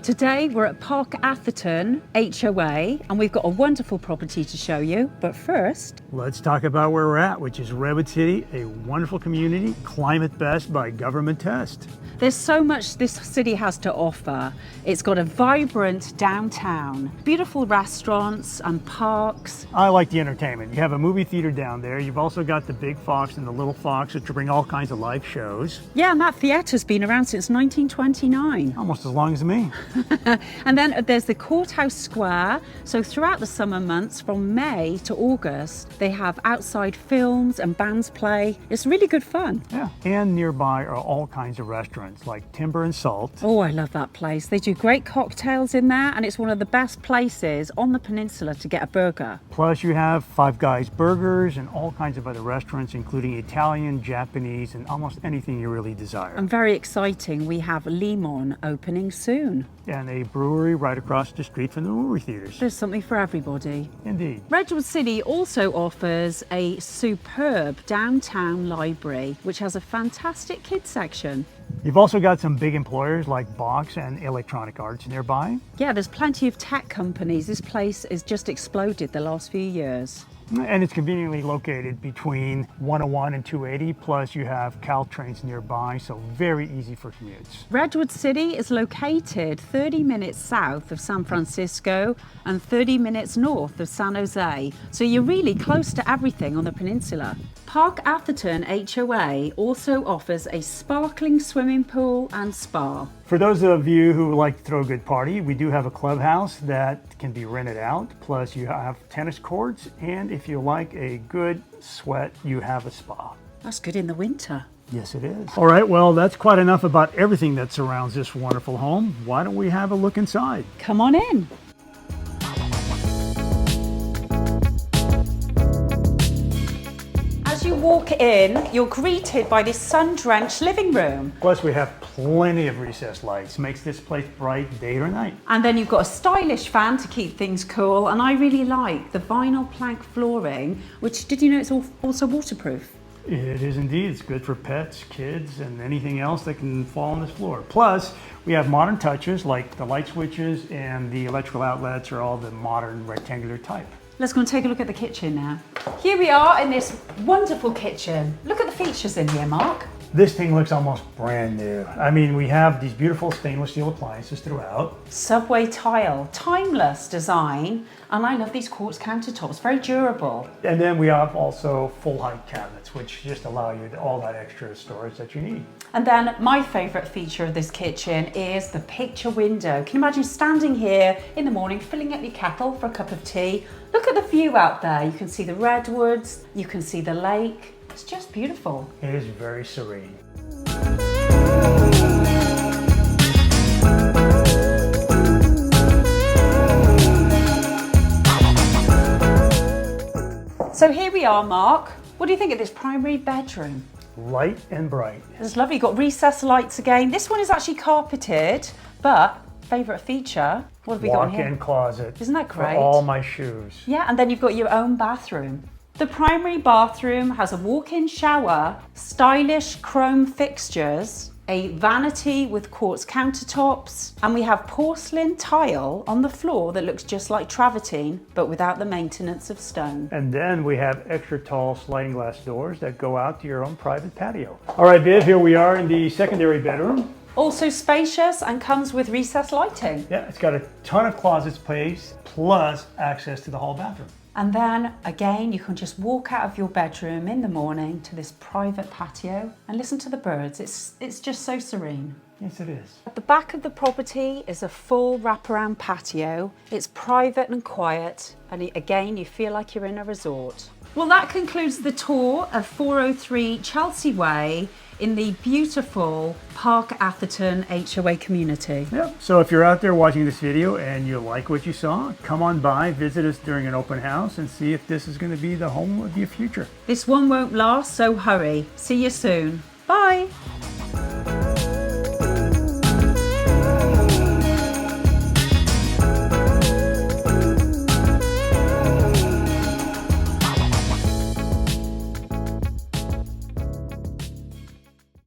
Today we're at Park Atherton, HOA, and we've got a wonderful property to show you. But first, let's talk about where we're at, which is Redwood City, a wonderful community, climate best by government test. there's so much this city has to offer. It's got a vibrant downtown, beautiful restaurants and parks. I like the entertainment. You have a movie theater down there. You've also got the Big Fox and the Little Fox, which bring all kinds of live shows. Yeah, and that theatre's been around since 1929. Almost as long as me. And then there's the Courthouse Square. So throughout the summer months, from May to August, they have outside films and bands play. It's really good fun. Yeah, and nearby are all kinds of restaurants like Timber and Salt. Oh, I love that place. They do great cocktails in there, and it's one of the best places on the peninsula to get a burger. Plus you have Five Guys Burgers and all kinds of other restaurants, including Italian, Japanese, and almost anything you really desire. And very exciting, we have Limon opening soon. And a brewery right across the street from the movie theaters. There's something for everybody. Indeed. Redwood City also offers a superb downtown library, which has a fantastic kids section. You've also got some big employers like Box and Electronic Arts nearby. Yeah, there's plenty of tech companies. This place has just exploded the last few years. And it's conveniently located between 101 and 280, plus you have Caltrains nearby, so very easy for commutes. Redwood City is located 30 minutes south of San Francisco and 30 minutes north of San Jose, so you're really close to everything on the peninsula. Park Atherton HOA also offers a sparkling swimming pool and spa. For those of you who like to throw a good party, we do have a clubhouse that can be rented out. Plus you have tennis courts, and if you like a good sweat, you have a spa. That's good in the winter. Yes, it is. All right, well, that's quite enough about everything that surrounds this wonderful home. Why don't we have a look inside? Come on in. As you walk in, you're greeted by this sun-drenched living room. Plus we have plenty of recessed lights. Makes this place bright day or night. And then you've got a stylish fan to keep things cool. And I really like the vinyl plank flooring, which, did you know it's also waterproof? It is indeed. It's good for pets, kids, and anything else that can fall on this floor. Plus, we have modern touches like the light switches and the electrical outlets are all the modern rectangular type. Let's go and take a look at the kitchen now. Here we are in this wonderful kitchen. Look at the features in here, Mark. This thing looks almost brand new. I mean, we have these beautiful stainless steel appliances throughout. Subway tile, timeless design. And I love these quartz countertops, very durable. And then we have also full height cabinets, which just allow you all that extra storage that you need. And then my favorite feature of this kitchen is the picture window. Can you imagine standing here in the morning, filling up your kettle for a cup of tea? Look at the view out there. You can see the redwoods, you can see the lake. It's just beautiful. It is very serene. So here we are, Mark. What do you think of this primary bedroom? Light and bright. It's lovely. You've got recessed lights again. This one is actually carpeted, but favourite feature, what have we got in here? Walk-in closet. Isn't that great? For all my shoes. Yeah, and then you've got your own bathroom. The primary bathroom has a walk-in shower, stylish chrome fixtures, a vanity with quartz countertops, and we have porcelain tile on the floor that looks just like travertine, but without the maintenance of stone. And then we have extra tall sliding glass doors that go out to your own private patio. All right, Viv, here we are in the secondary bedroom. Also spacious and comes with recessed lighting. Yeah, it's got a ton of closet space, plus access to the hall bathroom. And then again, you can just walk out of your bedroom in the morning to this private patio and listen to the birds. It's just so serene. Yes, it is. At the back of the property is a full wraparound patio. It's private and quiet, and again, you feel like you're in a resort. Well, that concludes the tour of 403 Chelsea Way in the beautiful Park Atherton HOA community. Yep. So if you're out there watching this video and you like what you saw, come on by, visit us during an open house and see if this is going to be the home of your future. This one won't last, so hurry. See you soon. Bye.